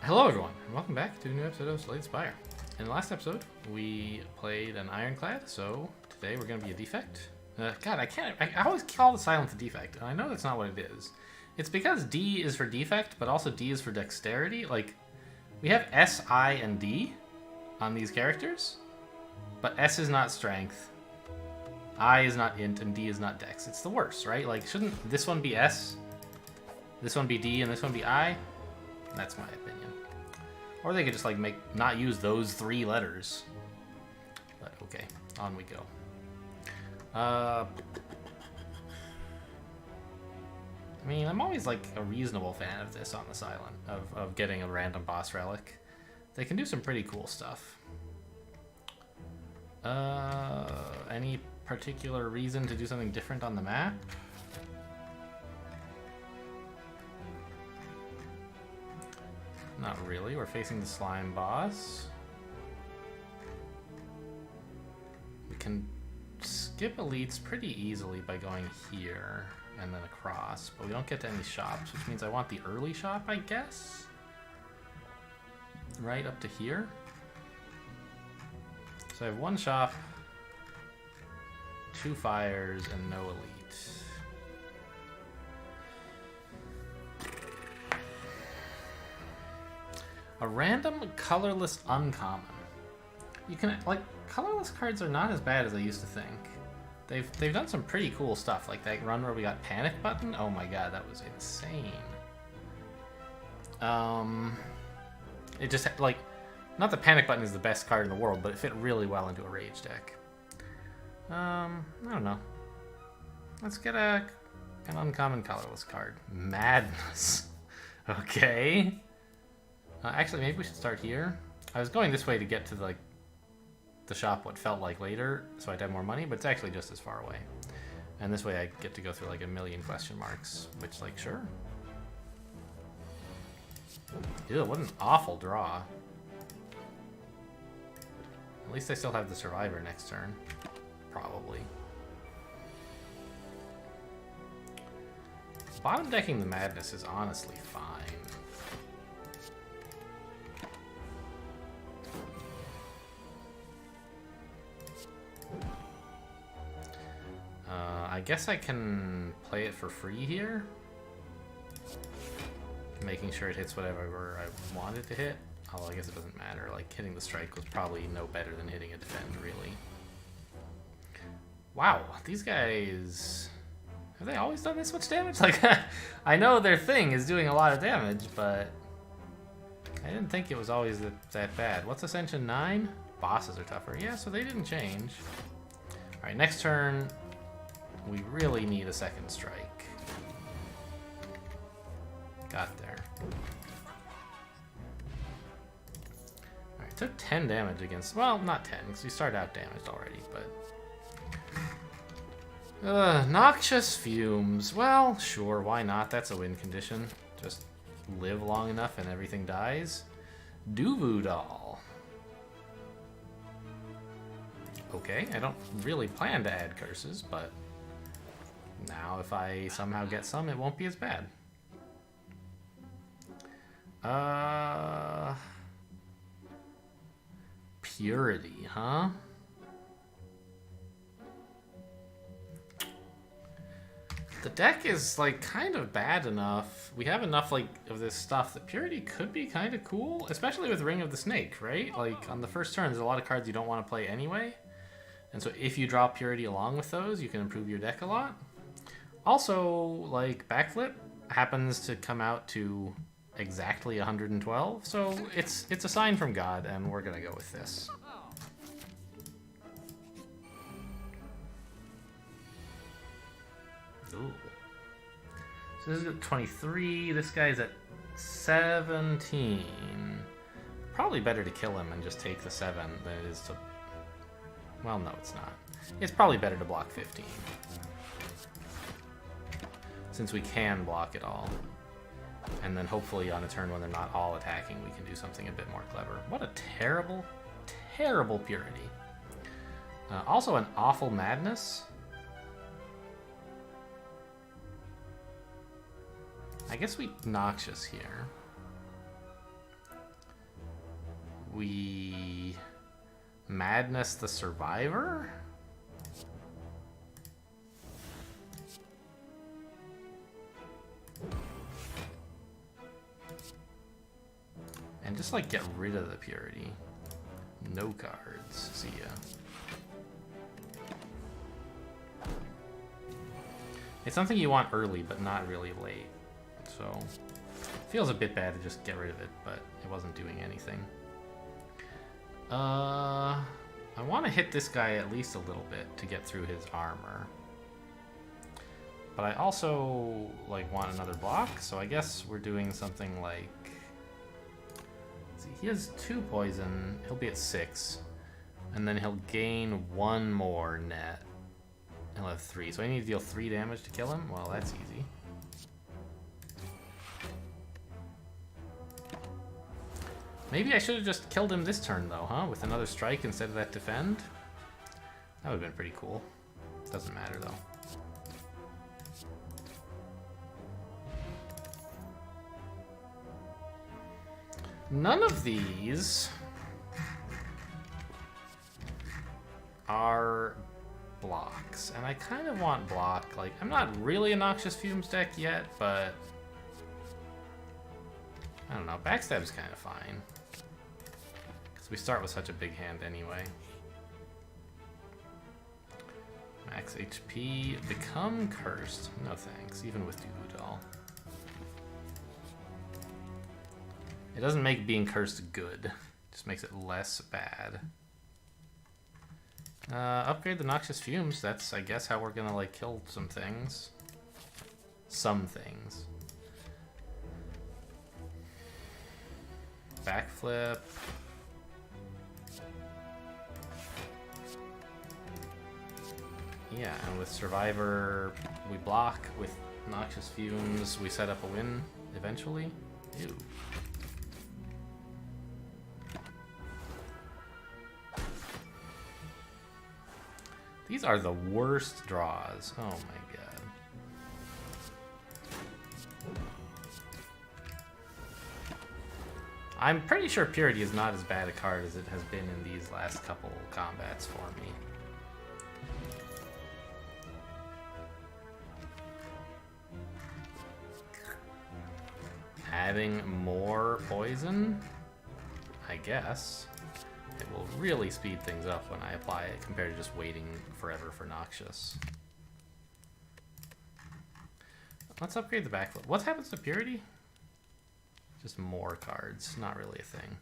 Hello everyone, and welcome back to a new episode of Spire. In the last episode, we played an Ironclad, so today we're going to be a defect. God, I always call the silent a defect, and I know that's not what it is. It's because D is for defect, but also D is for dexterity. Like, we have S, I, and D on these characters, but S is not strength, I is not int, and D is not dex. It's the worst, right? Like, shouldn't this one be S, this one be D, and this one be I? That's my opinion. Or they could just like not use those three letters. But okay, on we go. I mean, I'm always like a reasonable fan of this on the silent, of getting a random boss relic. They can do some pretty cool stuff. Any particular reason to do something different on the map? Not really, we're facing the slime boss. We can skip elites pretty easily by going here and then across, but we don't get to any shops, which means I want the early shop, I guess? Right up to here. So I have one shop, two fires, and no elite. A random colorless uncommon. You can, like, colorless cards are not as bad as I used to think. They've done some pretty cool stuff, like that run where we got panic button. Oh my god, that was insane. It just like, not that panic button is the best card in the world, but it fit really well into a rage deck. I don't know. Let's get an uncommon colorless card. Madness. Okay. Actually, maybe we should start here. I was going this way to get to the shop what felt like later, so I'd have more money, but it's actually just as far away. And this way I get to go through like a million question marks, which, like, sure. Ew, what an awful draw. At least I still have the survivor next turn. Probably. Bottom decking the madness is honestly fine. I guess I can play it for free here. Making sure it hits whatever I want it to hit. Although I guess it doesn't matter. Like, hitting the strike was probably no better than hitting a defend, really. Wow, these guys... Have they always done this much damage? Like, I know their thing is doing a lot of damage, but... I didn't think it was always that bad. What's Ascension 9? Bosses are tougher. Yeah, so they didn't change. Alright, next turn... We really need a second strike. Got there. Alright, took 10 damage against... Well, not 10, because we started out damaged already, but... Noxious fumes. Well, sure, why not? That's a win condition. Just live long enough and everything dies. Duvu doll. Okay, I don't really plan to add curses, but... Now, if I somehow get some, it won't be as bad. Purity, huh? The deck is, like, kind of bad enough. We have enough, like, of this stuff that Purity could be kind of cool, especially with Ring of the Snake, right? Like, on the first turn, there's a lot of cards you don't want to play anyway. And so if you draw Purity along with those, you can improve your deck a lot. Also, like, Backflip happens to come out to exactly 112, so it's a sign from God, and we're gonna go with this. Ooh. So this is at 23, this guy's at 17. Probably better to kill him and just take the 7 than it is to... Well, no, it's not. It's probably better to block 15. Since we can block it all. And then hopefully on a turn when they're not all attacking, we can do something a bit more clever. What a terrible, terrible Purity. Also an awful Madness. I guess we Noxious here. We Madness the Survivor? And just like get rid of the Purity. No cards. See ya. It's something you want early, but not really late. So, feels a bit bad to just get rid of it, but it wasn't doing anything. I want to hit this guy at least a little bit to get through his armor. But I also, like, want another block, so I guess we're doing something like... Let's see, he has 2 poison, he'll be at 6. And then he'll gain 1 more net. He'll have 3, so I need to deal 3 damage to kill him? Well, that's easy. Maybe I should have just killed him this turn, though, huh? With another strike instead of that defend? That would have been pretty cool. Doesn't matter, though. None of these are blocks, and I kind of want block. Like, I'm not really a Noxious Fumes deck yet, but I don't know. Backstab's kind of fine because we start with such a big hand anyway. Max HP, become cursed. No thanks, even with Duhudal. It doesn't make being cursed good. It just makes it less bad. Upgrade the Noxious Fumes. That's, I guess, how we're gonna, like, kill some things. Some things. Backflip. Yeah, and with Survivor, we block. With Noxious Fumes, we set up a win eventually. Ew. These are the worst draws. Oh my god. I'm pretty sure Purity is not as bad a card as it has been in these last couple combats for me. Adding more poison? I guess. It will really speed things up when I apply it compared to just waiting forever for Noxious. Let's upgrade the backflip. What happens to Purity? Just more cards. Not really a thing.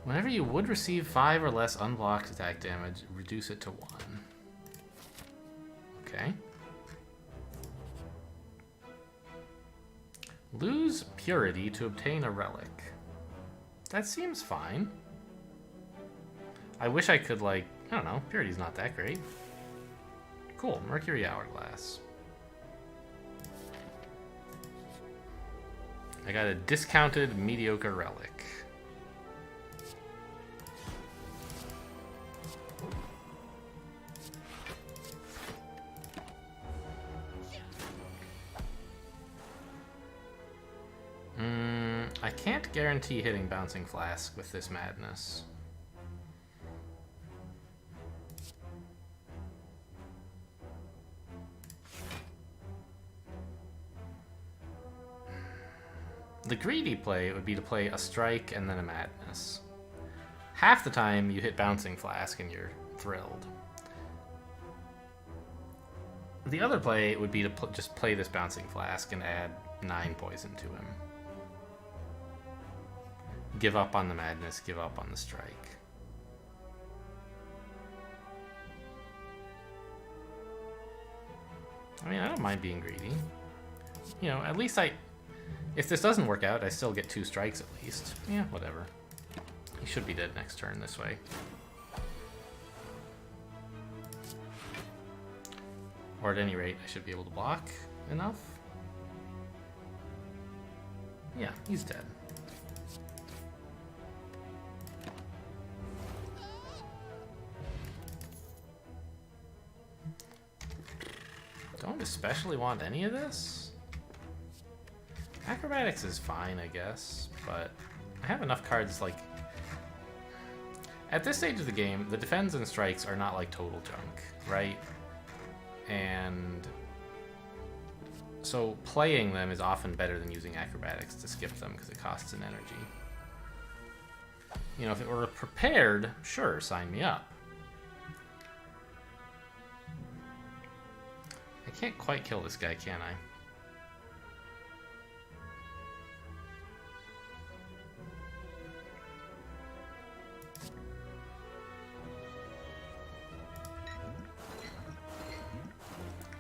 Whenever you would receive 5 or less unblocked attack damage, reduce it to 1. Okay. Lose Purity to obtain a relic. That seems fine. I wish I could, like, I don't know, Purity's not that great. Cool, Mercury Hourglass. I got a discounted mediocre relic. I can't guarantee hitting Bouncing Flask with this madness. The greedy play would be to play a strike and then a madness. Half the time you hit Bouncing Flask and you're thrilled. The other play would be to just play this Bouncing Flask and add 9 poison to him. Give up on the madness, give up on the strike. I mean, I don't mind being greedy. You know, at least if this doesn't work out, I still get 2 strikes at least. Yeah, whatever. He should be dead next turn this way. Or at any rate, I should be able to block enough. Yeah, he's dead. Don't especially want any of this. Acrobatics is fine, I guess, but I have enough cards, like... At this stage of the game, the defense and strikes are not like total junk, right? And so playing them is often better than using acrobatics to skip them because it costs an energy. You know, if it were prepared, sure, sign me up. I can't quite kill this guy, can I?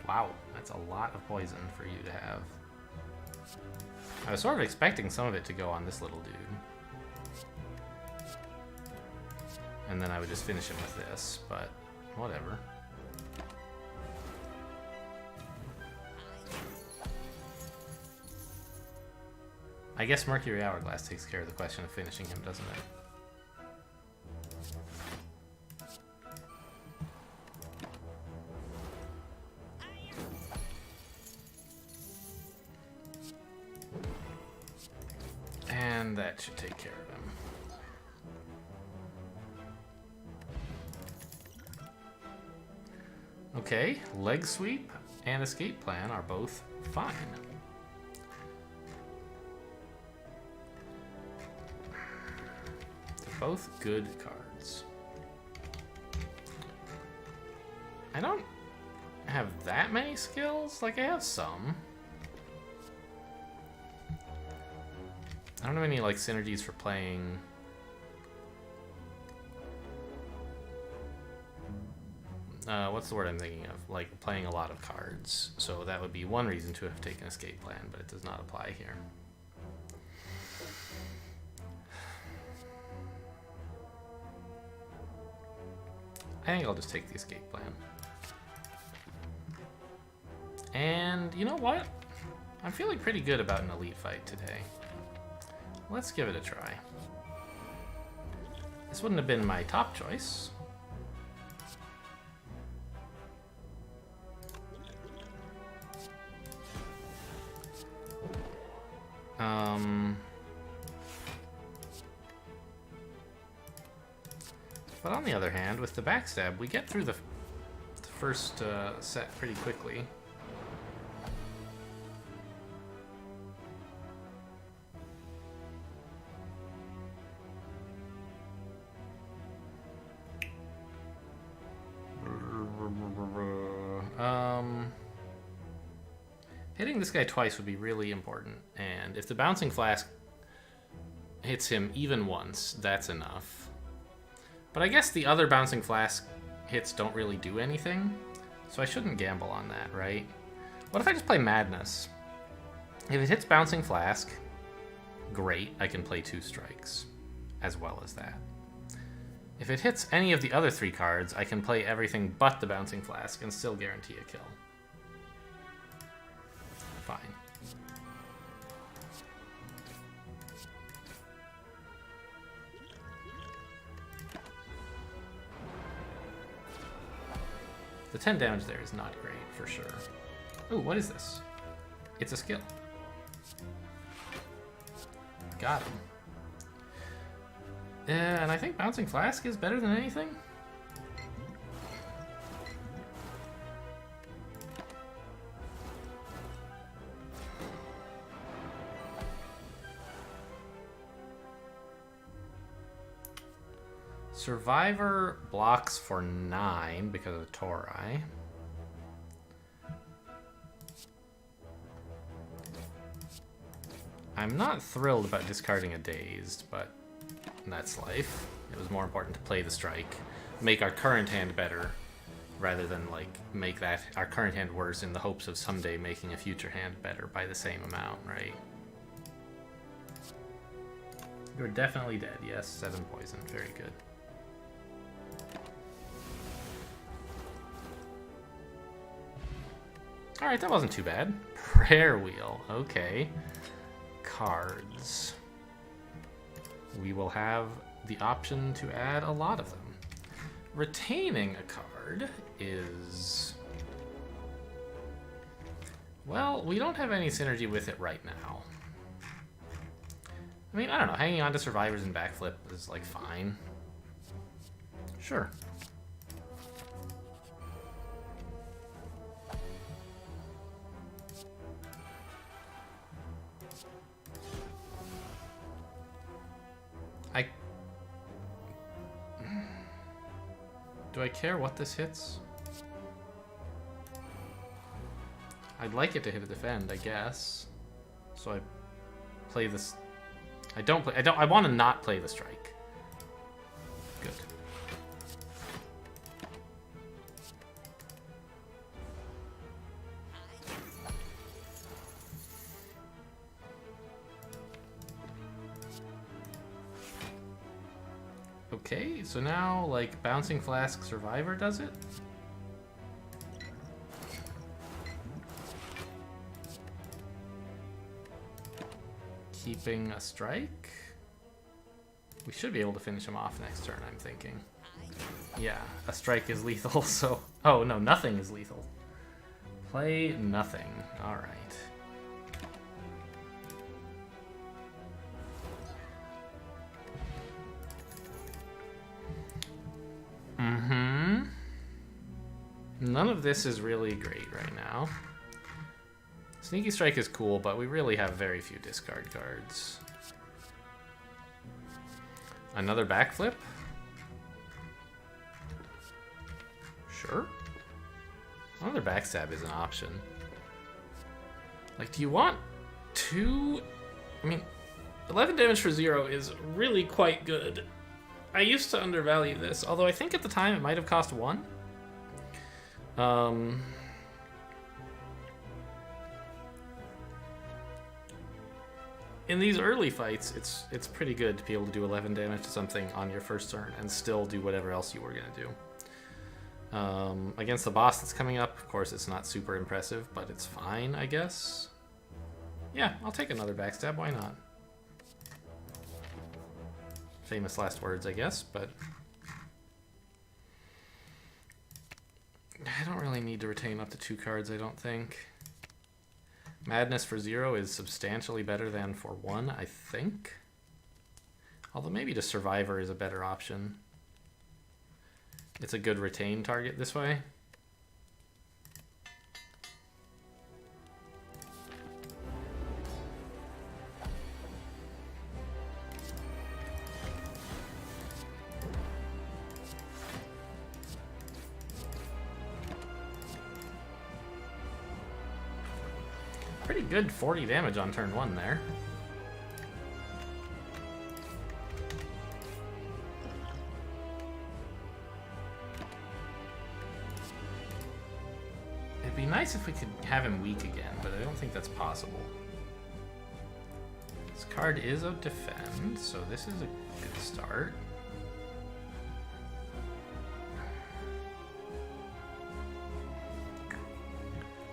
Wow, that's a lot of poison for you to have. I was sort of expecting some of it to go on this little dude. And then I would just finish him with this, but whatever. I guess Mercury Hourglass takes care of the question of finishing him, doesn't it? And that should take care of him. Okay, leg sweep and escape plan are both fine. They're both good cards. I don't have that many skills. Like, I have some. I don't have any, like, synergies for playing... what's the word I'm thinking of? Like, playing a lot of cards. So that would be one reason to have taken escape plan, but it does not apply here. I think I'll just take the escape plan. And you know what? I'm feeling pretty good about an elite fight today. Let's give it a try. This wouldn't have been my top choice. But on the other hand, with the backstab, we get through the first set pretty quickly. Hitting this guy twice would be really important, and if the bouncing flask hits him even once, that's enough. But I guess the other bouncing flask hits don't really do anything, so I shouldn't gamble on that, right? What if I just play Madness? If it hits bouncing flask, great, I can play 2 strikes, as well as that. If it hits any of the other 3 cards, I can play everything but the bouncing flask and still guarantee a kill. Fine. The 10 damage there is not great, for sure. Ooh, what is this? It's a skill. Got him. And I think Bouncing Flask is better than anything. Survivor blocks for 9 because of Tori. I'm not thrilled about discarding a Dazed, but that's life. It was more important to play the strike, make our current hand better, rather than like make that our current hand worse in the hopes of someday making a future hand better by the same amount, right? You're definitely dead. Yes, 7 poison. Very good. Alright, that wasn't too bad. Prayer Wheel. Okay. Cards. We will have the option to add a lot of them. Retaining a card is Well, we don't have any synergy with it right now. I mean, I don't know. Hanging on to survivors and backflip is, like, fine. Sure. Do I care what this hits? I'd like it to hit a defend, I guess. So I play this. I want to not play the strike. Good. Okay, so now, like, Bouncing Flask Survivor does it? Keeping a strike? We should be able to finish him off next turn, I'm thinking. Yeah, a strike is lethal, so... Oh, no, nothing is lethal. Play nothing. Alright. None of this is really great right now. Sneaky Strike is cool, but we really have very few discard cards. Another backflip? Sure. Another backstab is an option. Like, do you want two? I mean, 11 damage for 0 is really quite good. I used to undervalue this, although I think at the time it might have cost 1. In these early fights, it's pretty good to be able to do 11 damage to something on your first turn and still do whatever else you were going to do. Against the boss that's coming up, of course, it's not super impressive, but it's fine, I guess. Yeah, I'll take another backstab, why not? Famous last words, I guess, but... I don't really need to retain up to 2 cards, I don't think. Madness for 0 is substantially better than for 1, I think. Although maybe just Survivor is a better option. It's a good retain target this way. Pretty good 40 damage on turn 1 there. It'd be nice if we could have him weak again, but I don't think that's possible. This card is a defend, so this is a good start.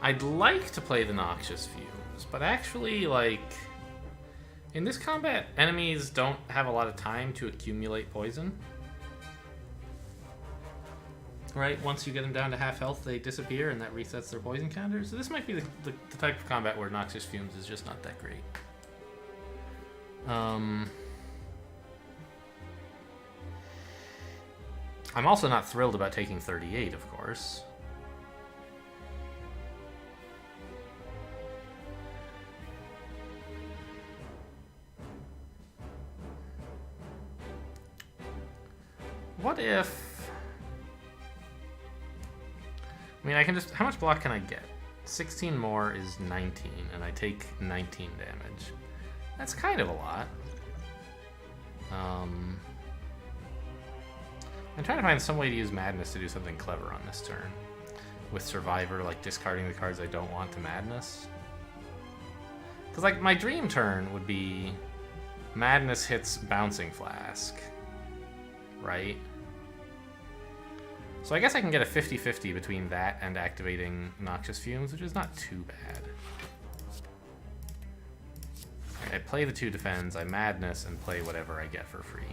I'd like to play the Noxious Fumes, but actually, like, in this combat, enemies don't have a lot of time to accumulate poison. Right? Once you get them down to half health, they disappear, and that resets their poison counter. So this might be the type of combat where Noxious Fumes is just not that great. I'm also not thrilled about taking 38, of course. What if... I mean, I can just... How much block can I get? 16 more is 19, and I take 19 damage. That's kind of a lot. I'm trying to find some way to use Madness to do something clever on this turn. With Survivor, like, discarding the cards I don't want to Madness. Because, like, my dream turn would be... Madness hits Bouncing Flask. Right? So I guess I can get a 50-50 between that and activating Noxious Fumes, which is not too bad. I play the 2 defends, I Madness, and play whatever I get for free.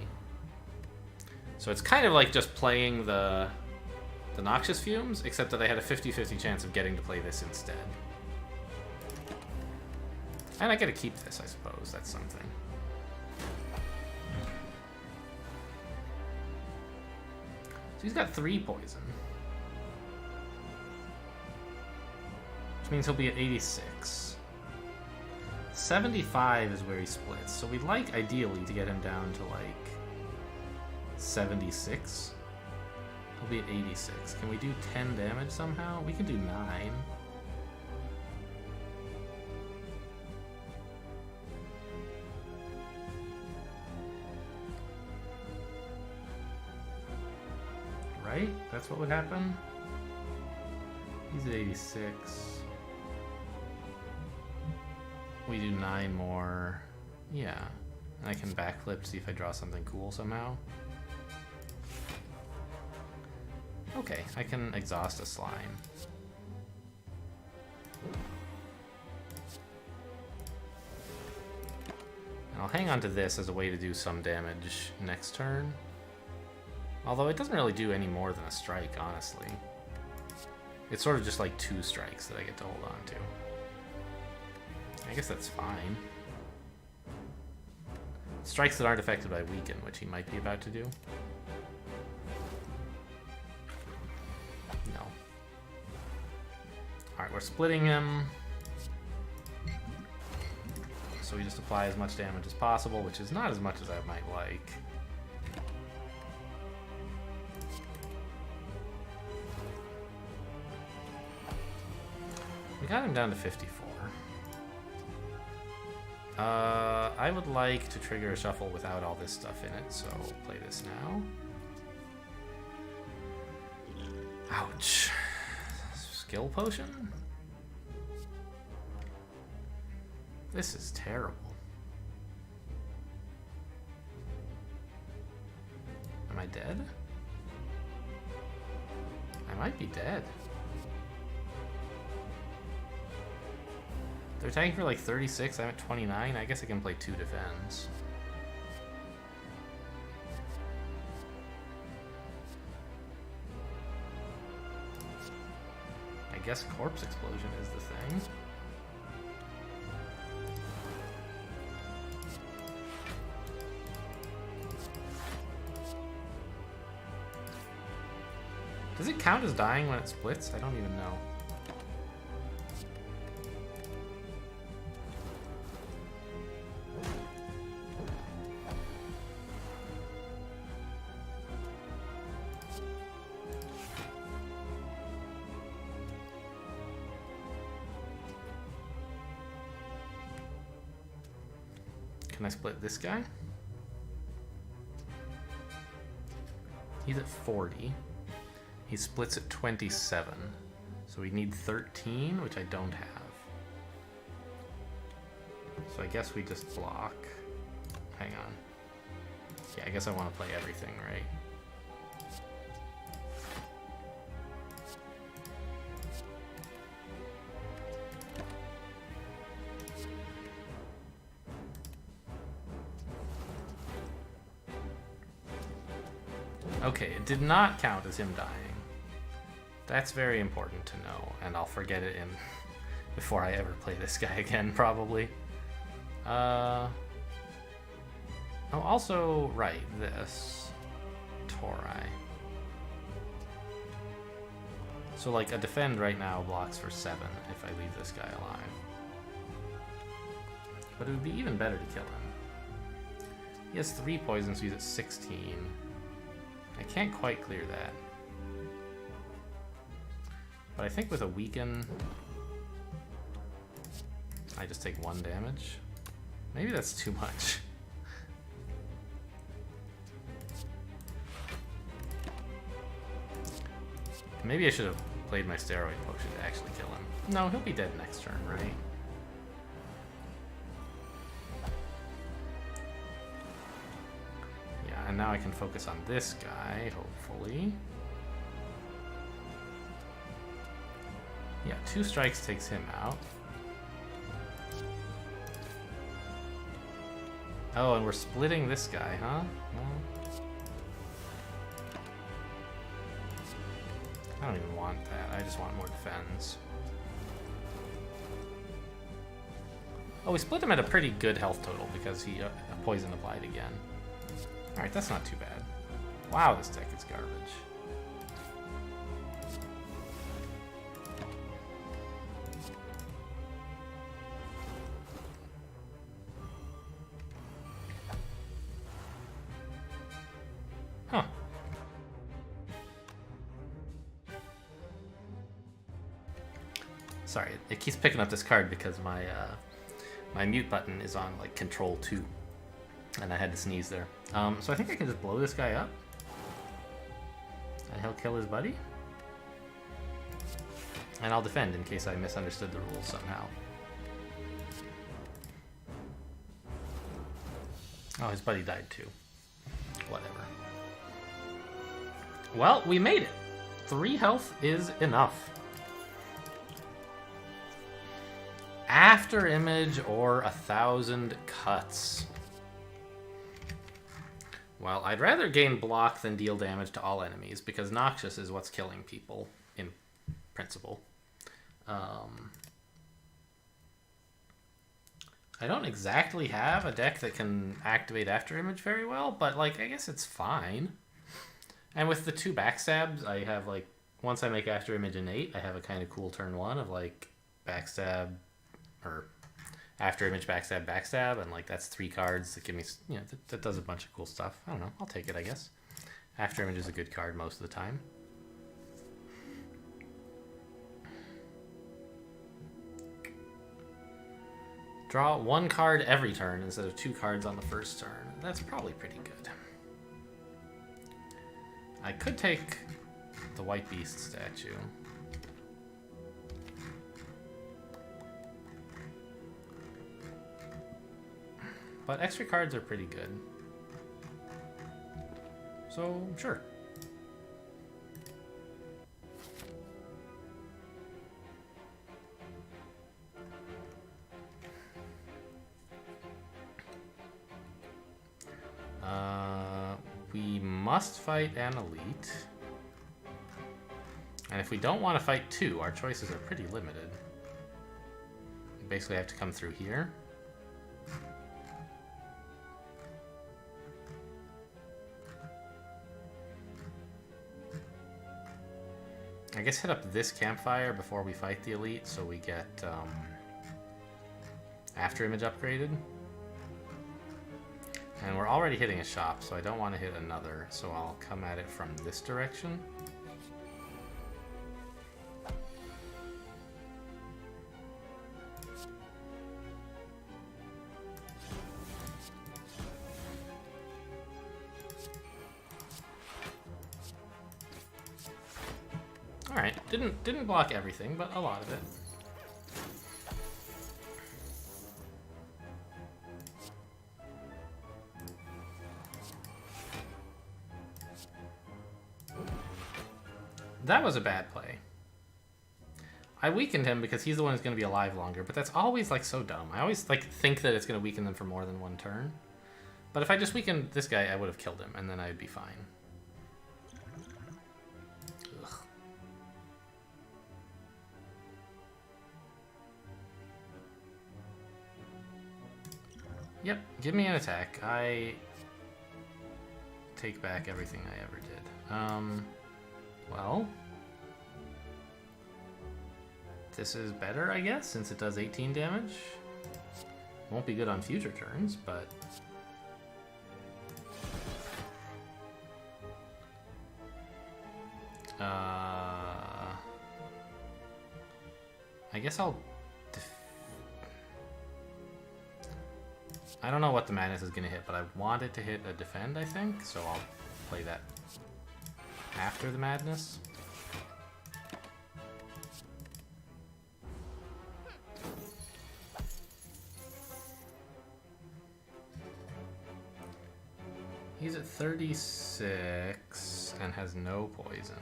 So it's kind of like just playing the Noxious Fumes, except that I had a 50-50 chance of getting to play this instead. And I get to keep this, I suppose. That's something. So he's got 3 poison. Which means he'll be at 86. 75 is where he splits. So we'd like, ideally, to get him down to, like, 76. He'll be at 86. Can we do 10 damage somehow? We can do 9. Right? That's what would happen? He's at 86. We do 9 more. Yeah. I can backflip, see if I draw something cool somehow. Okay, I can exhaust a slime. And I'll hang on to this as a way to do some damage next turn. Although it doesn't really do any more than a strike, honestly. It's sort of just like 2 strikes that I get to hold on to. I guess that's fine. Strikes that aren't affected by weaken, which he might be about to do. No. Alright, we're splitting him. So we just apply as much damage as possible, which is not as much as I might like. We got him down to 54. I would like to trigger a shuffle without all this stuff in it, so play this now. Ouch. Skill potion? This is terrible. Am I dead? I might be dead. They're attacking for like 36, I'm at 29. I guess I can play 2 defends. I guess Corpse Explosion is the thing. Does it count as dying when it splits? I don't even know. Can I split this guy? He's at 40. He splits at 27. So we need 13, which I don't have. So I guess we just block. Hang on. Yeah, I guess I want to play everything, right? Okay, it did not count as him dying. That's very important to know, and I'll forget it in before I ever play this guy again, probably. Oh, also, right, this. Tori. So, like, a defend right now blocks for 7 if I leave this guy alive. But it would be even better to kill him. He has 3 poisons, so he's at 16. I can't quite clear that. But I think with a weaken, I just take 1 damage. Maybe that's too much. Maybe I should have played my steroid potion to actually kill him. No, he'll be dead next turn, right? And now I can focus on this guy, hopefully. Yeah, 2 strikes takes him out. Oh, and we're splitting this guy, huh? Well, I don't even want that. I just want more defense. Oh, we split him at a pretty good health total because he poison applied again. Alright, that's not too bad. Wow, this deck is garbage. Huh. Sorry, it keeps picking up this card because my my mute button is on like Control 2, and I had to sneeze there. So I think I can just blow this guy up, and he'll kill his buddy, and I'll defend in case I misunderstood the rules somehow. Oh, his buddy died too. Whatever. Well, we made it. 3 health is enough. After image or 1,000 cuts. Well, I'd rather gain block than deal damage to all enemies because Noxious is what's killing people in principle. I don't exactly have a deck that can activate after image very well, but like I guess it's fine. And with the 2 backstabs, I have like once I make after image innate, I have a kind of cool turn 1 of like backstab or after image backstab backstab, and like that's 3 cards that give me, you know, that does a bunch of cool stuff. I don't know, I'll take it, I guess. After image is a good card most of the time. Draw 1 card every turn instead of 2 cards on the first turn. That's probably pretty good. I could take the White Beast statue. But extra cards are pretty good. So, sure. We must fight an elite. And if we don't want to fight 2, our choices are pretty limited. We basically have to come through here. I guess hit up this campfire before we fight the elite so we get after image upgraded. And we're already hitting a shop, so I don't want to hit another, so I'll come at it from this direction. Alright, didn't block everything, but a lot of it. That was a bad play. I weakened him because he's the one who's going to be alive longer, but that's always like so dumb. I always like think that it's going to weaken them for more than 1 turn. But if I just weakened this guy, I would have killed him, and then I'd be fine. Ugh. Yep, give me an attack. I take back everything I ever did. Well, this is better, I guess, since it does 18 damage. Won't be good on future turns, but... I guess I'll... I don't know what the madness is going to hit, but I want it to hit a defend, I think, so I'll play that after the madness. He's at 36 and has no poison.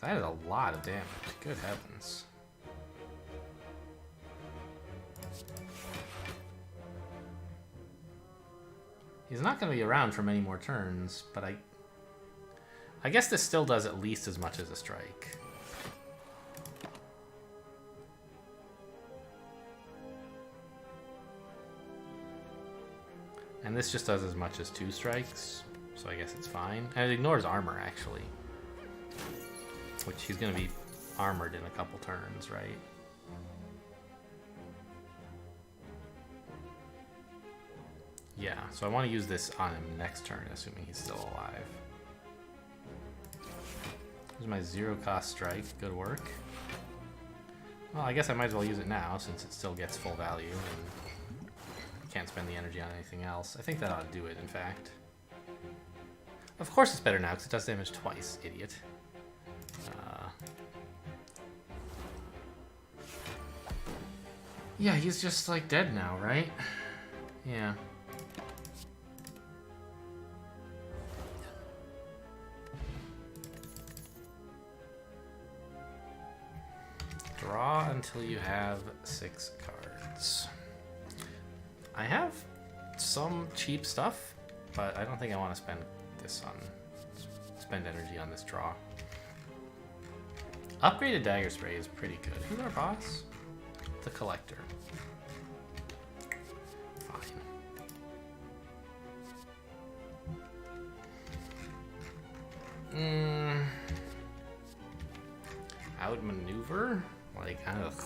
That is a lot of damage. Good heavens. He's not going to be around for many more turns, but I guess this still does at least as much as a strike. And this just does as much as 2 strikes, so I guess it's fine. And it ignores armor, actually. Which he's going to be armored in a couple turns, right? Yeah, so I want to use this on him next turn, assuming he's still alive. Here's my 0-cost strike. Good work. Well, I guess I might as well use it now, since it still gets full value, and can't spend the energy on anything else. I think that ought to do it, in fact. Of course it's better now, because it does damage twice, idiot. Yeah, he's just, like, dead now, right? Yeah. Draw until you have 6 cards. I have some cheap stuff, but I don't think I want to spend energy on this draw. Upgraded Dagger Spray is pretty good. Who's our boss? The Collector. Fine. Outmaneuver? Like, ugh.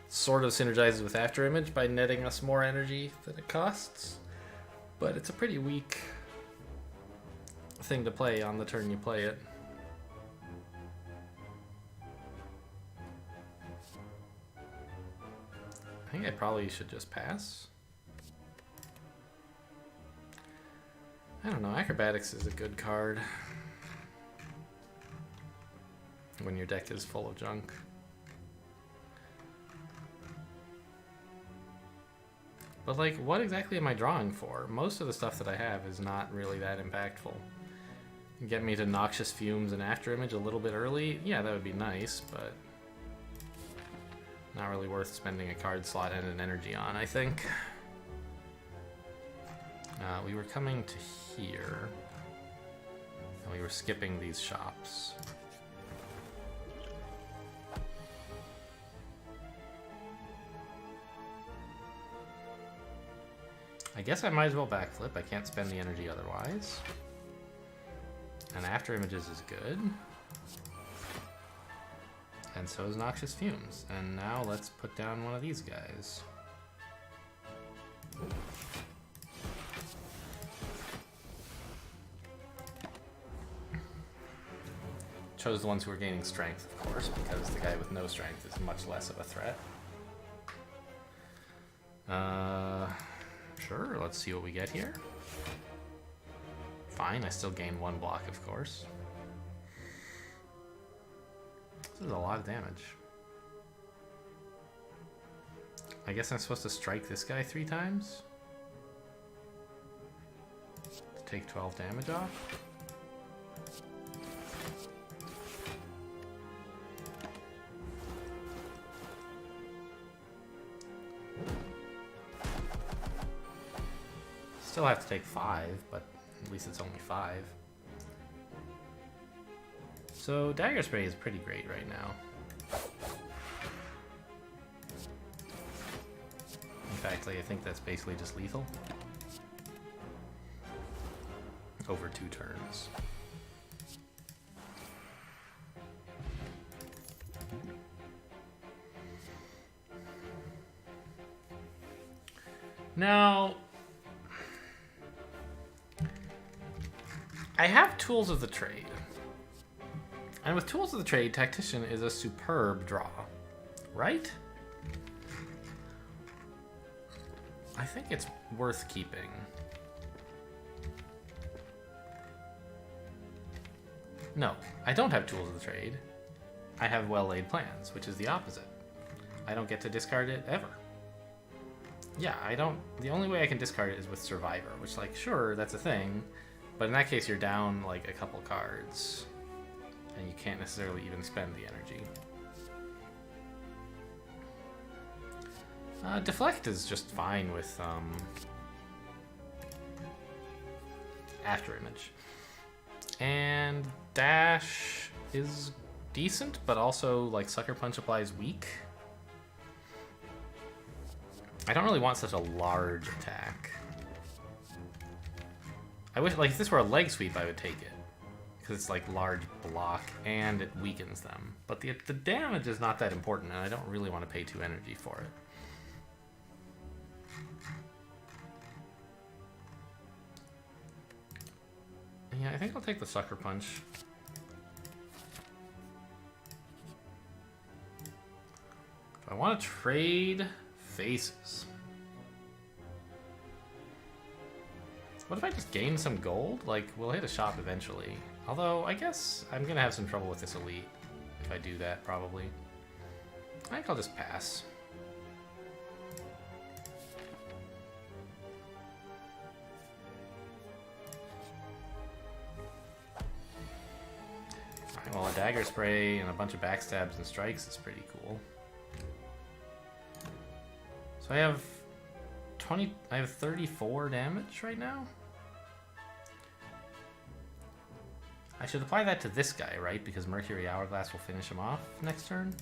Sort of synergizes with After Image by netting us more energy than it costs, but it's a pretty weak thing to play on the turn you play it. I think I probably should just pass. I don't know, Acrobatics is a good card when your deck is full of junk. But like, what exactly am I drawing for? Most of the stuff that I have is not really that impactful. Get me to Noxious Fumes and After Image a little bit early? Yeah, that would be nice, but not really worth spending a card slot and an energy on, I think. We were coming to here, and we were skipping these shops. I guess I might as well backflip. I can't spend the energy otherwise. And After Images is good. And so is Noxious Fumes. And now let's put down one of these guys. Chose the ones who are gaining strength, of course, because the guy with no strength is much less of a threat. Sure, let's see what we get here. Fine, I still gain 1 block, of course. This is a lot of damage. I guess I'm supposed to strike this guy 3 times? To take 12 damage off? Still have to take 5, but at least it's only 5. So Dagger Spray is pretty great right now. In fact, like, I think that's basically just lethal. Over 2 turns. Now, I have Tools of the Trade. And with Tools of the Trade, Tactician is a superb draw, right? I think it's worth keeping. No, I don't have Tools of the Trade. I have Well-Laid Plans, which is the opposite. I don't get to discard it ever. Yeah, I don't... The only way I can discard it is with Survivor, which, like, sure, that's a thing. But in that case, you're down, like, a couple cards. And you can't necessarily even spend the energy. Deflect is just fine with After Image. And Dash is decent, but also, like, Sucker Punch applies weak. I don't really want such a large attack. I wish, like, if this were a leg sweep, I would take it. Because it's, like, large block, and it weakens them. But the damage is not that important, and I don't really want to pay 2 energy for it. Yeah, I think I'll take the Sucker Punch. I want to trade faces. What if I just gain some gold? Like, we'll hit a shop eventually. Although, I guess I'm going to have some trouble with this elite if I do that, probably. I think I'll just pass. Alright, well, a dagger spray and a bunch of backstabs and strikes is pretty cool. So I have 34 damage right now? I should apply that to this guy, right? Because Mercury Hourglass will finish him off next turn.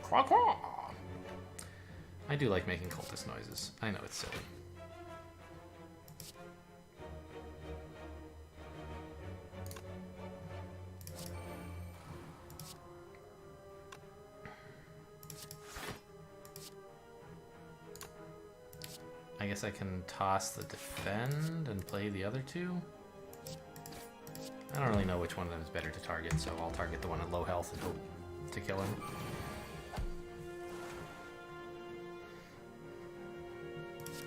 Quack, quack. I do like making cultist noises. I know it's silly. I guess I can toss the defend and play the other two. I don't really know which one of them is better to target, so I'll target the one at low health and hope to kill him.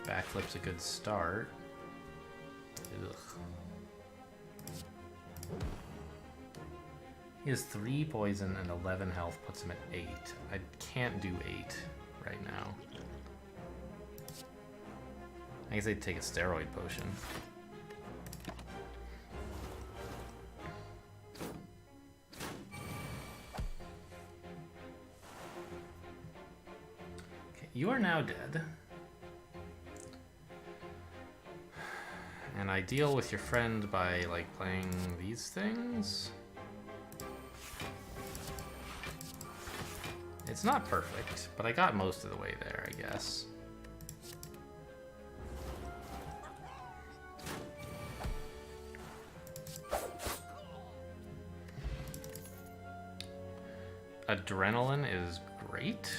Backflip's a good start. Ugh. He has 3 poison and 11 health, puts him at 8. I can't do 8 right now. I guess I'd take a steroid potion. Okay, you are now dead. And I deal with your friend by, like, playing these things. It's not perfect, but I got most of the way there, I guess. Adrenaline is great.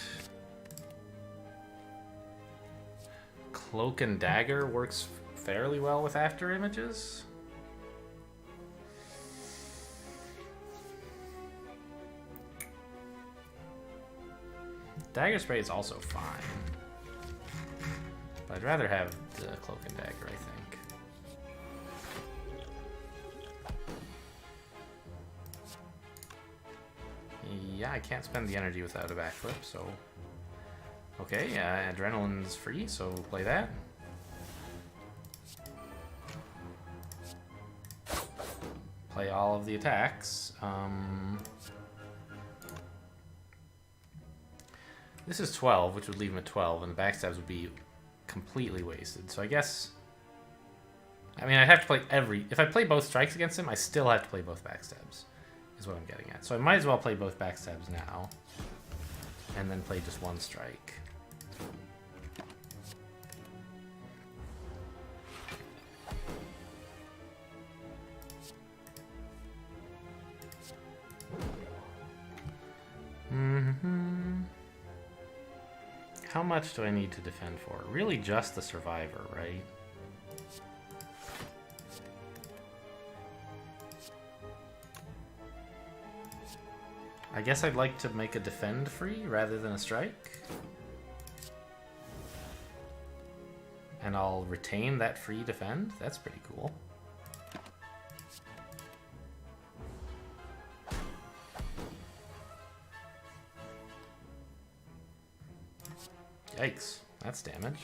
Cloak and Dagger works fairly well with after images. Dagger Spray is also fine. But I'd rather have the Cloak and Dagger, I think. Yeah, I can't spend the energy without a backflip, so... Okay, Adrenaline's free, so we'll play that. Play all of the attacks. This is 12, which would leave him at 12, and the backstabs would be completely wasted. So I guess... I mean, I'd have to play every... If I play both strikes against him, I still have to play both backstabs, is what I'm getting at. So I might as well play both backstabs now, and then play just one strike. How much do I need to defend for? Really just the survivor, right? I guess I'd like to make a defend free rather than a strike. And I'll retain that free defend. That's pretty cool. Yikes, that's damage.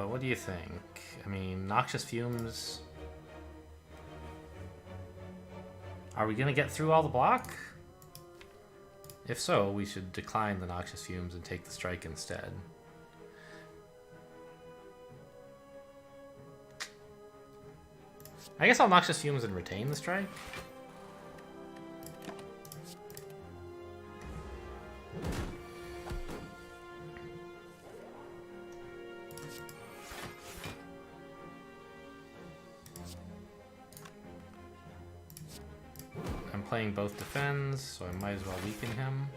What do you think? I mean, Noxious Fumes... Are we gonna get through all the block? If so, we should decline the Noxious Fumes and take the strike instead. I guess I'll Noxious Fumes and retain the strike. I'm playing both defends, so I might as well weaken him.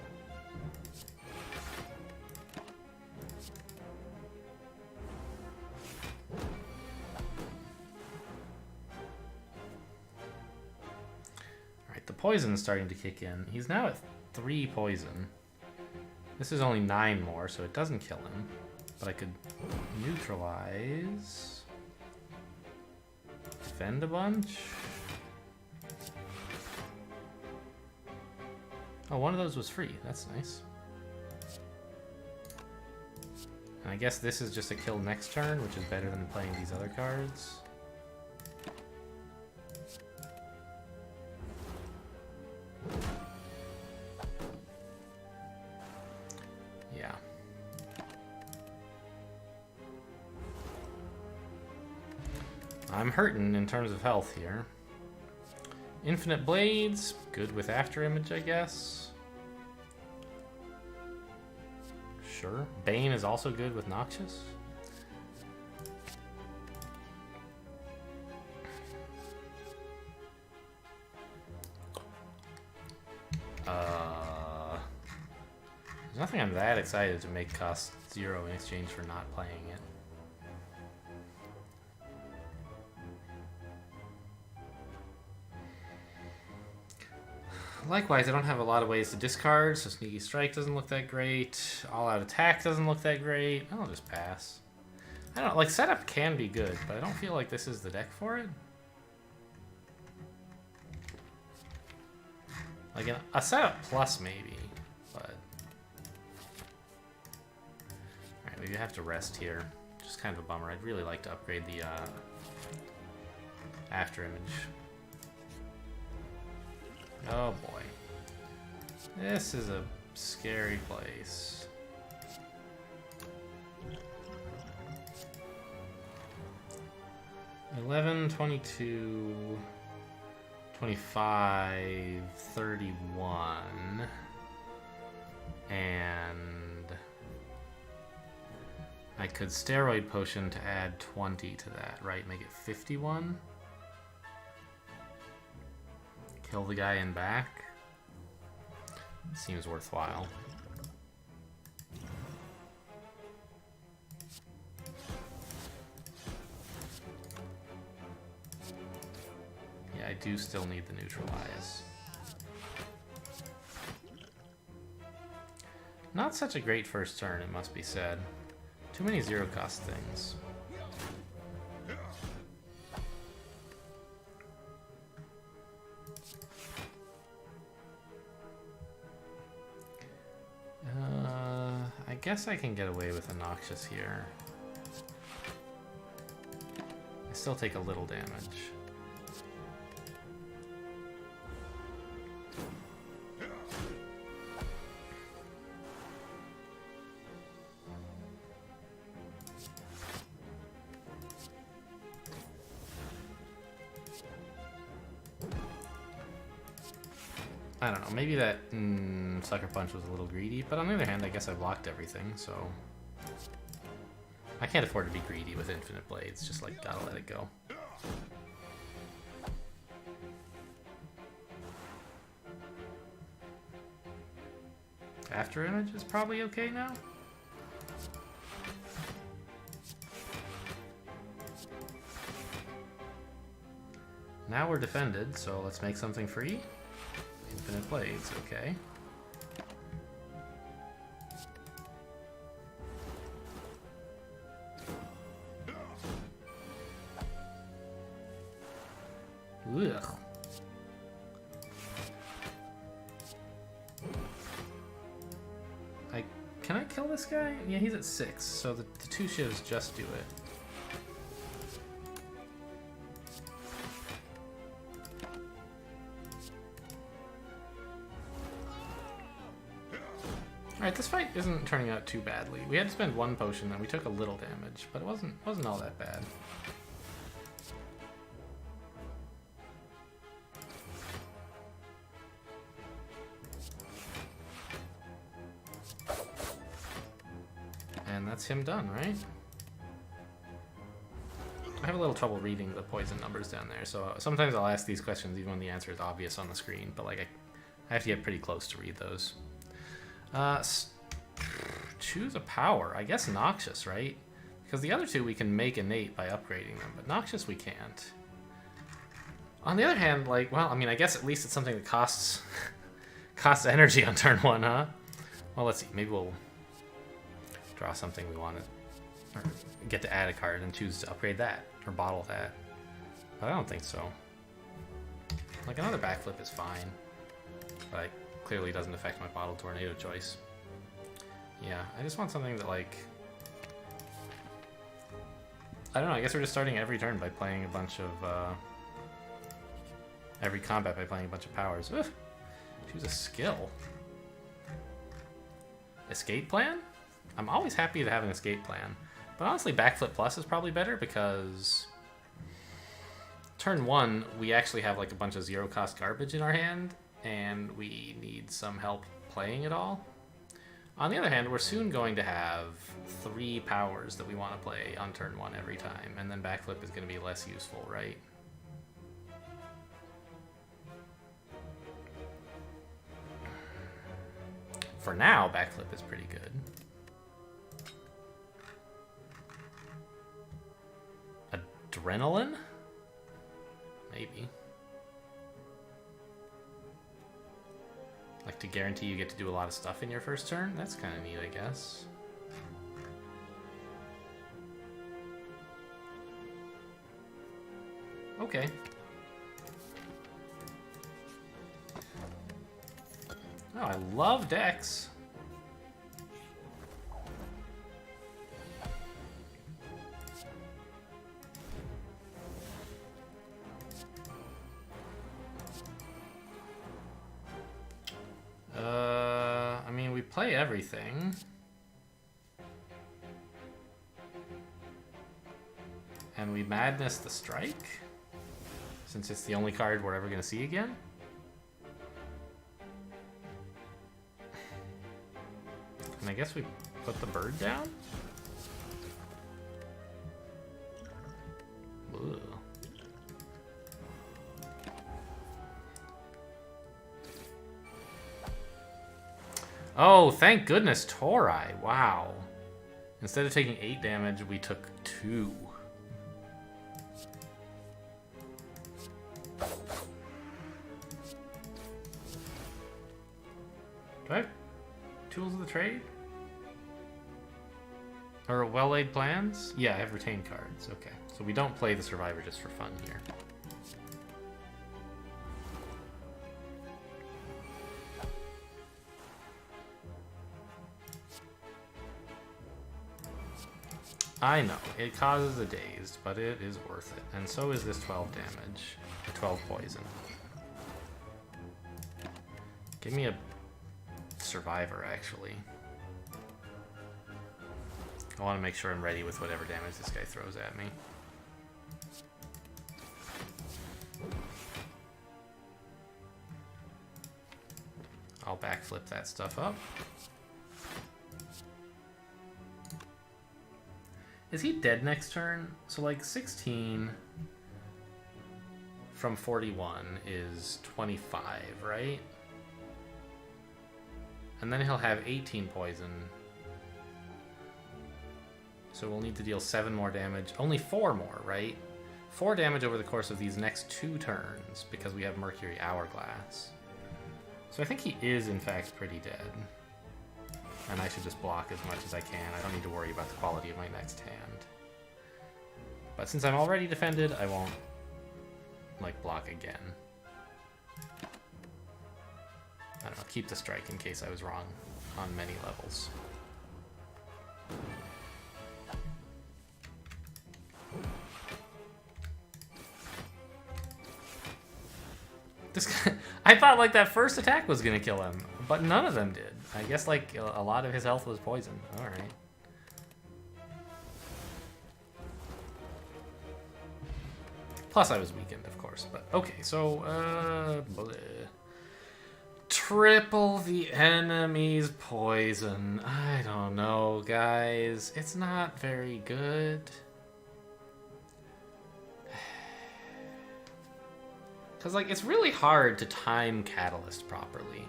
Alright, the poison's starting to kick in. He's now at 3 poison. This is only 9 more, so it doesn't kill him. But I could neutralize. Defend a bunch. Oh, one of those was free. That's nice. And I guess this is just a kill next turn, which is better than playing these other cards. Yeah. I'm hurting in terms of health here. Infinite Blades, good with After Image, I guess. Sure. Bane is also good with Noxious. There's nothing I'm that excited to make cost 0 in exchange for not playing it. Likewise, I don't have a lot of ways to discard, so Sneaky Strike doesn't look that great. All-Out Attack doesn't look that great. I'll just pass. I don't know, like, setup can be good, but I don't feel like this is the deck for it. Like, a setup plus, maybe, but... Alright, we have to rest here. Just kind of a bummer. I'd really like to upgrade the, After Image. Oh boy. This is a scary place. $11, $22, $25, $31, and I could Steroid Potion to add 20 to that, right? Make it 51. Kill the guy in back. Seems worthwhile. Yeah, I do still need the neutralize. Not such a great first turn, it must be said. Too many 0-cost things. I guess I can get away with a Noxious here. I still take a little damage. I don't know, maybe that Sucker Punch was a little greedy, but on the other hand, I guess I blocked everything, so... I can't afford to be greedy with Infinite Blades, just like, gotta let it go. After Image is probably okay now? Now we're defended, so let's make something free. Infinite Blades, okay. Ugh. Can I kill this guy? Yeah, he's at 6, so the 2 shivs just do it. Alright, this fight isn't turning out too badly. We had to spend 1 potion and we took a little damage, but it wasn't all that bad. And that's him done, right? I have a little trouble reading the poison numbers down there, so sometimes I'll ask these questions even when the answer is obvious on the screen, but like I have to get pretty close to read those. Choose a power. I guess Noxious, right? Because the other two we can make innate by upgrading them, but Noxious we can't. On the other hand, like, well, I mean, I guess at least it's something that costs energy on turn 1, huh? Well, let's see. Maybe we'll draw something we want to, or get to add a card and choose to upgrade that or bottle that. But I don't think so. Like, another backflip is fine, but it clearly doesn't affect my bottle tornado choice. Yeah, I just want something that, like, I don't know, I guess we're just starting every turn by playing a bunch of, every combat by playing a bunch of powers. Ugh. Choose a skill. Escape plan? I'm always happy to have an escape plan. But honestly, Backflip Plus is probably better because turn 1, we actually have like a bunch of 0-cost garbage in our hand, and we need some help playing it all. On the other hand, we're soon going to have 3 powers that we want to play on turn 1 every time, and then Backflip is going to be less useful, right? For now, Backflip is pretty good. Adrenaline? Maybe. Like to guarantee you get to do a lot of stuff in your first turn? That's kind of neat, I guess. Okay. Oh, I love Dex. I mean, we play everything. And we Madness the Strike, since it's the only card we're ever going to see again. And I guess we put the bird down? Ugh. Oh, thank goodness, Tori. Wow. Instead of taking 8 damage, we took 2. Do I have Tools of the Trade? Or well-laid plans? Yeah, I have retained cards. Okay, so we don't play the Survivor just for fun here. I know, it causes a dazed, but it is worth it. And so is this 12 damage. 12 poison. Give me a Survivor, actually. I want to make sure I'm ready with whatever damage this guy throws at me. I'll backflip that stuff up. Is he dead next turn? So like 16 from 41 is 25, right? And then he'll have 18 poison. So we'll need to deal 7 more damage. Only 4 more, right? 4 damage over the course of these next 2 turns because we have Mercury Hourglass. So I think he is, in fact, pretty dead. And I should just block as much as I can. I don't need to worry about the quality of my next hand. But since I'm already defended, I won't, like, block again. I don't know, keep the strike in case I was wrong on many levels. I thought like that first attack was gonna kill him, but none of them did. I guess like a lot of his health was poisoned. All right. Plus I was weakened, of course. But okay, so triple the enemy's poison. I don't know, guys. It's not very good. Because, like, it's really hard to time Catalyst properly.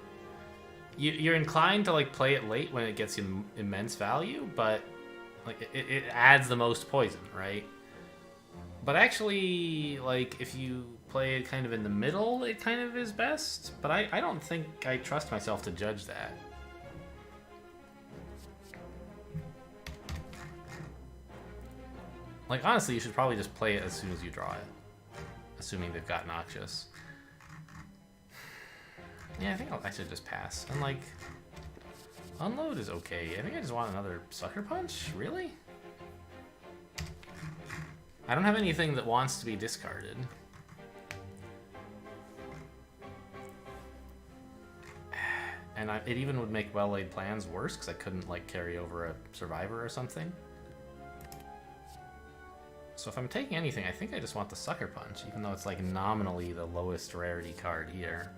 You're inclined to, like, play it late when it gets immense value, but, like, it adds the most poison, right? But actually, like, if you play it kind of in the middle, it kind of is best. But I don't think I trust myself to judge that. Like, honestly, you should probably just play it as soon as you draw it. Assuming they've got Noxious. Yeah, I think I should just pass. And, like, Unload is okay. I think I just want another Sucker Punch? Really? I don't have anything that wants to be discarded. And it even would make Well-Laid Plans worse, because I couldn't, like, carry over a Survivor or something. So if I'm taking anything, I think I just want the Sucker Punch, even though it's like nominally the lowest rarity card here.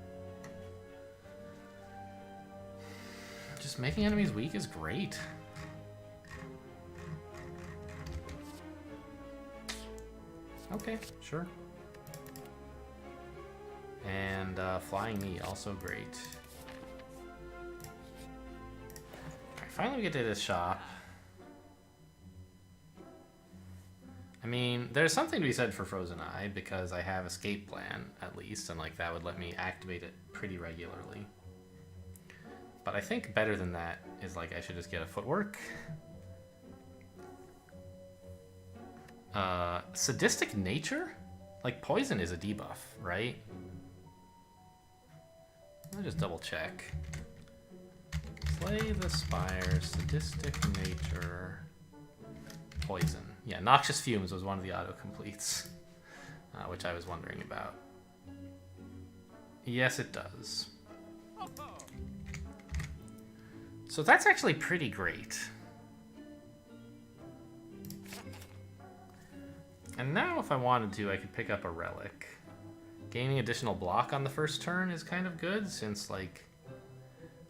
Just making enemies weak is great. Okay, sure. And Flying Knee, also great. Alright, finally we get to this shop. I mean, there's something to be said for Frozen Eye, because I have Escape Plan, at least, and like that would let me activate it pretty regularly. But I think better than that is like I should just get a Footwork. Sadistic Nature? Like, Poison is a debuff, right? Let me just double check. Play the Spire, Sadistic Nature, Poison. Yeah, Noxious Fumes was one of the autocompletes, which I was wondering about. Yes, it does. So that's actually pretty great. And now if I wanted to, I could pick up a Relic. Gaining additional block on the first turn is kind of good, since like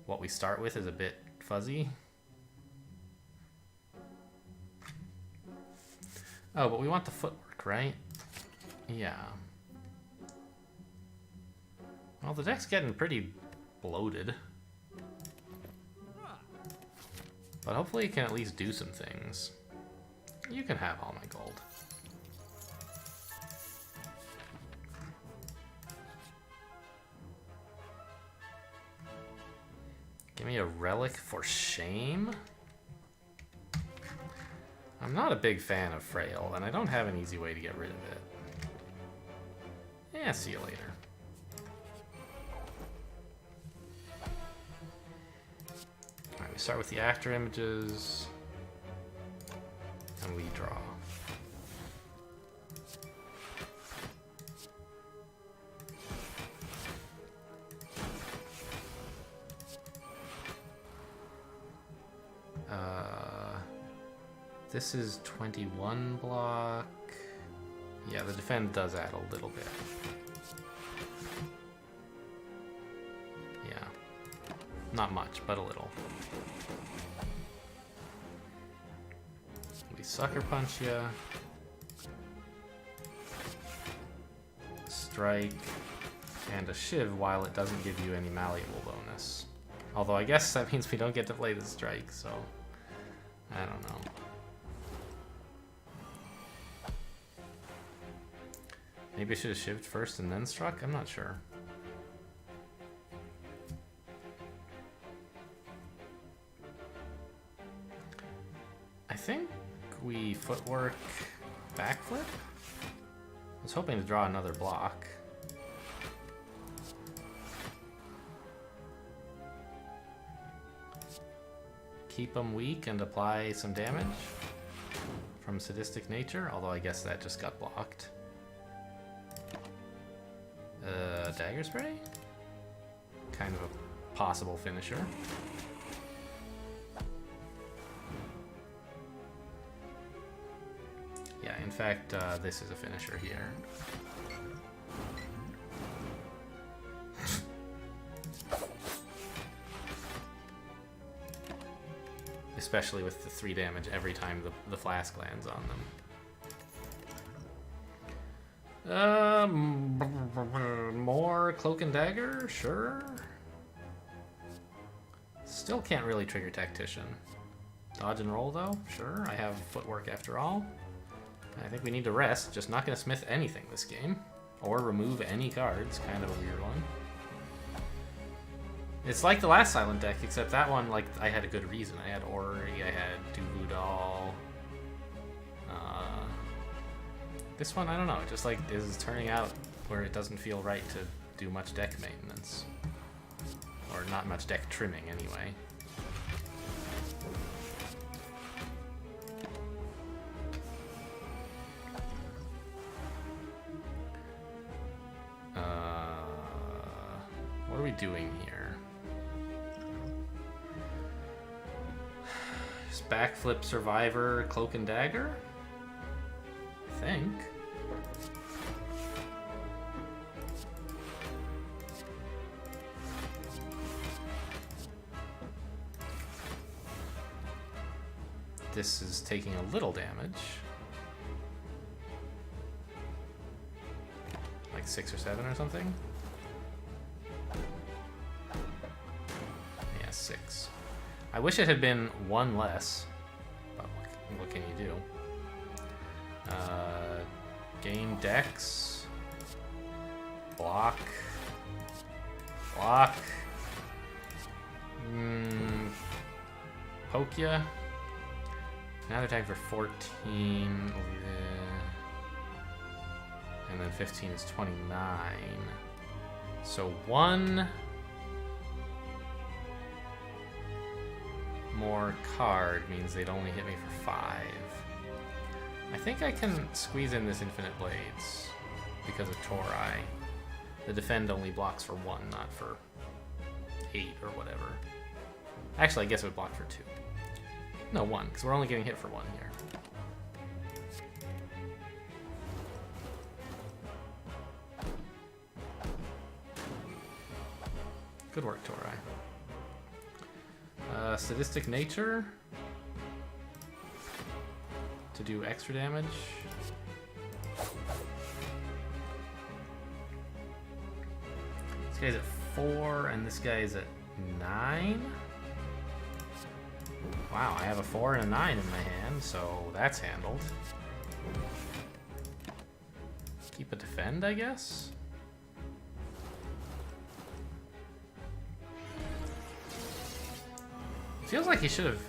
what we start with is a bit fuzzy. Oh, but we want the Footwork, right? Yeah. Well, the deck's getting pretty bloated. But hopefully it can at least do some things. You can have all my gold. Give me a Relic for Shame? I'm not a big fan of Frail, and I don't have an easy way to get rid of it. Yeah, see you later. Alright, we start with the Actor Images, and we draw. This is 21 block. Yeah, the defend does add a little bit. Yeah. Not much, but a little. We Sucker Punch ya. Strike. And a Shiv while it doesn't give you any malleable bonus. Although I guess that means we don't get to play the Strike, so I don't know. Maybe I should have shivved first and then struck? I'm not sure. I think we Footwork Backflip? I was hoping to draw another block. Keep them weak and apply some damage from Sadistic Nature, although I guess that just got blocked. Dagger Spray? Kind of a possible finisher. Yeah, in fact, this is a finisher here. Especially with the 3 damage every time the flask lands on them. More Cloak and Dagger? Sure. Still can't really trigger Tactician. Dodge and roll, though? Sure, I have footwork after all. I think we need to rest. Just not going to smith anything this game. Or remove any cards. Kind of a weird one. It's like the last Silent deck, except that one, like, I had a good reason. I had Ori, I had Duvudal. This one, I don't know. It just, like, is turning out where it doesn't feel right to do much deck maintenance. Or not much deck trimming, anyway. What are we doing here? Just backflip Survivor, Cloak and Dagger? I think. This is taking a little damage. Like 6 or 7 or something? Yeah, 6. I wish it had been 1 less, but what can you do? Gain Dex. Block. Block. Poke ya. Now they're attacking for 14. And then 15 is 29. So 1 more card means they'd only hit me for 5. I think I can squeeze in this Infinite Blades because of Torai. The defend only blocks for 1, not for 8 or whatever. Actually, I guess it would block for 2. No, 1, because we're only getting hit for 1 here. Good work, Torai. Sadistic Nature. To do extra damage. This guy's at 4, and this guy is at 9. Wow, I have a 4 and a 9 in my hand, so that's handled. Keep a defend, I guess? Feels like he should have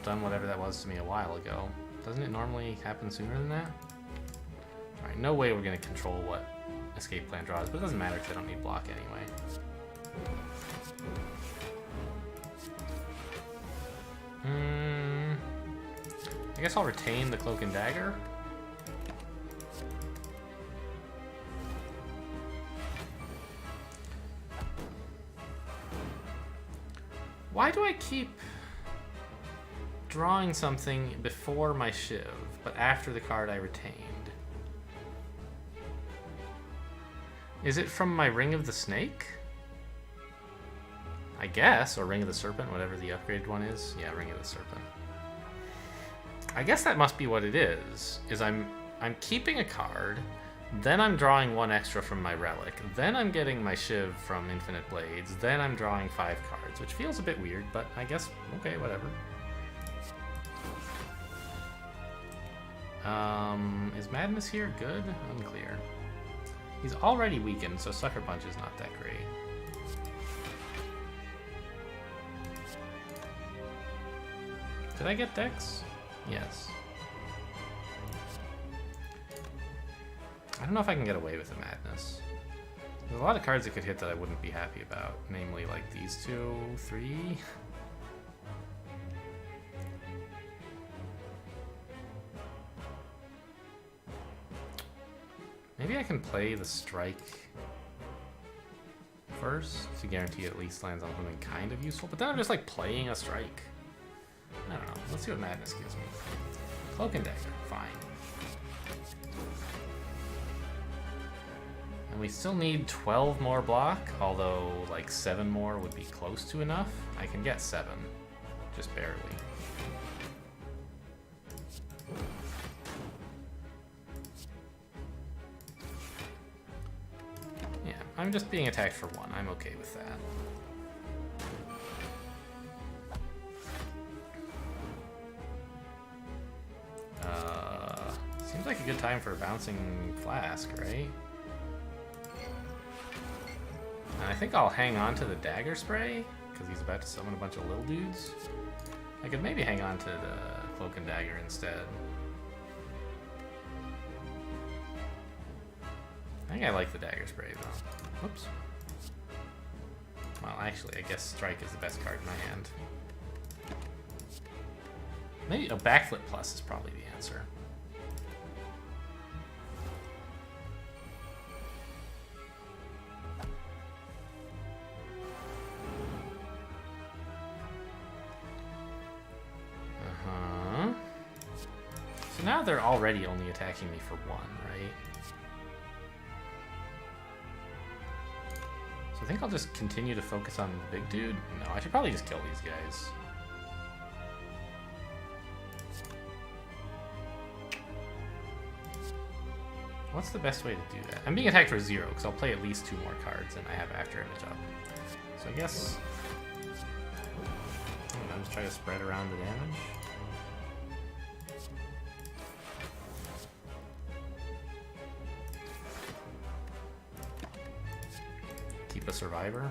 done whatever that was to me a while ago. Doesn't it normally happen sooner than that? Alright, no way we're going to control what escape plan draws, but it doesn't matter because I don't need block anyway. I guess I'll retain the Cloak and Dagger. Why do I keep drawing something before my Shiv, but after the card I retained? Is it from my Ring of the Snake? I guess, or Ring of the Serpent, whatever the upgraded one is. Yeah, Ring of the Serpent. I guess that must be what it is I'm keeping a card, then I'm drawing 1 extra from my Relic, then I'm getting my Shiv from Infinite Blades, then I'm drawing 5 cards, which feels a bit weird, but I guess, okay, whatever. Is Madness here good? Unclear. He's already weakened, so Sucker Punch is not that great. Did I get Dex? Yes. I don't know if I can get away with the Madness. There's a lot of cards that could hit that I wouldn't be happy about. Namely, like these 2, 3. Maybe I can play the strike first to guarantee it at least lands on something kind of useful. But then I'm just like playing a strike. I don't know. Let's see what madness gives me. Cloak and dagger. Fine. And we still need 12 more block, although like 7 more would be close to enough. I can get 7, just barely. Yeah, I'm just being attacked for 1. I'm okay with that. Seems like a good time for a bouncing flask, right? And I think I'll hang on to the dagger spray, because he's about to summon a bunch of little dudes. I could maybe hang on to the cloak and dagger instead. I think I like the dagger spray, though. Whoops. Well, actually, I guess strike is the best card in my hand. Maybe a backflip plus is probably the answer. So now they're already only attacking me for 1, right? So I think I'll just continue to focus on the big dude. No, I should probably just kill these guys. What's the best way to do that? I'm being attacked for 0, because I'll play at least 2 more cards and I have after image up. So I guess I'll just try to spread around the damage. Keep a survivor.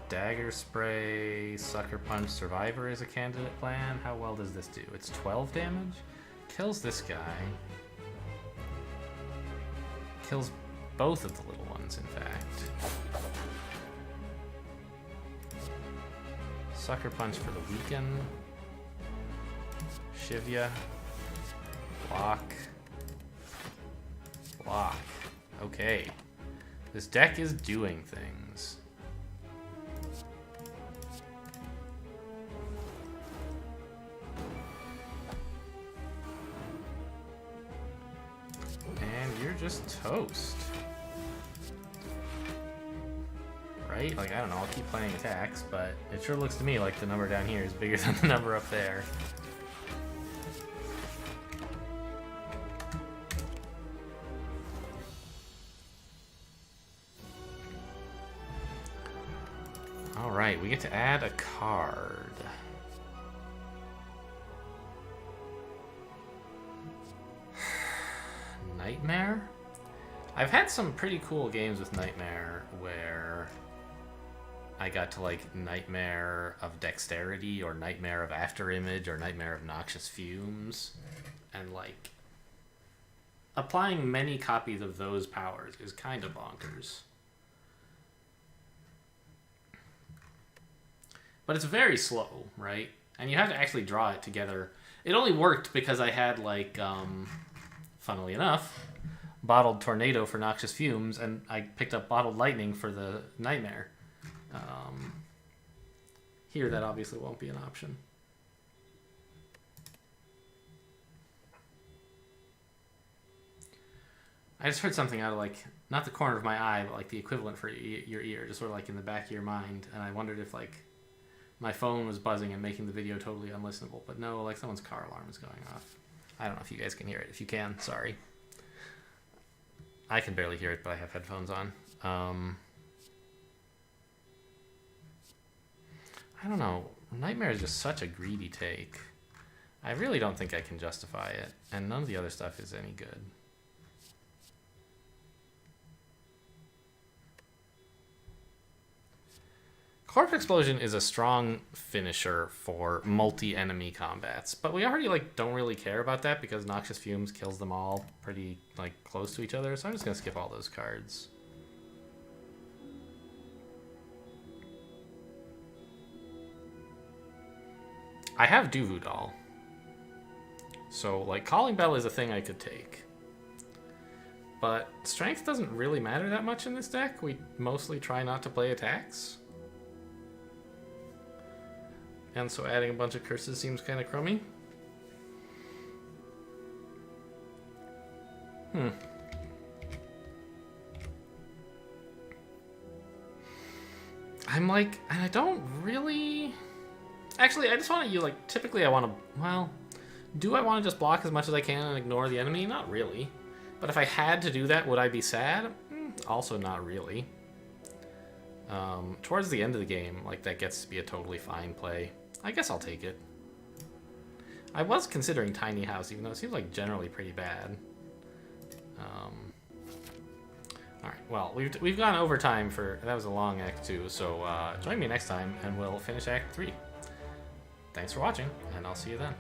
Dagger spray, sucker punch, survivor is a candidate plan. How well does this do? It's 12 damage. Kills this guy. Kills both of the little ones, in fact. Sucker punch for the weaken. Shivya. Block. Block. Okay. This deck is doing things. And you're just toast. Right? Like, I don't know, I'll keep playing attacks, but it sure looks to me like the number down here is bigger than the number up there. Alright, we get to add a card. Nightmare? I've had some pretty cool games with Nightmare where I got to like Nightmare of Dexterity or Nightmare of After Image or Nightmare of Noxious Fumes, and like applying many copies of those powers is kind of bonkers. But it's very slow, right? And you have to actually draw it together. It only worked because I had like funnily enough, Bottled Tornado for Noxious Fumes, and I picked up Bottled Lightning for the Nightmare. Here, that obviously won't be an option. I just heard something out of like, not the corner of my eye, but like the equivalent for your ear, just sort of like in the back of your mind, and I wondered if like my phone was buzzing and making the video totally unlistenable, but no, like someone's car alarm is going off. I don't know if you guys can hear it. If you can, sorry. I can barely hear it, but I have headphones on. I don't know. Nightmare is just such a greedy take. I really don't think I can justify it, and none of the other stuff is any good. Corpse Explosion is a strong finisher for multi-enemy combats, but we already like don't really care about that because Noxious Fumes kills them all pretty like close to each other, so I'm just gonna skip all those cards. I have Duvu Doll. So, like, Calling Bell is a thing I could take. But strength doesn't really matter that much in this deck. We mostly try not to play attacks. And so adding a bunch of curses seems kind of crummy. I'm like, and I don't really... Actually, I just want to, like, typically I want to, well, do I want to just block as much as I can and ignore the enemy? Not really. But if I had to do that, would I be sad? Also not really. Towards the end of the game, like, that gets to be a totally fine play. I guess I'll take it. I was considering Tiny House, even though it seems like generally pretty bad. Alright, well, we've gone over time for... That was a long Act 2, so join me next time, and we'll finish Act 3. Thanks for watching, and I'll see you then.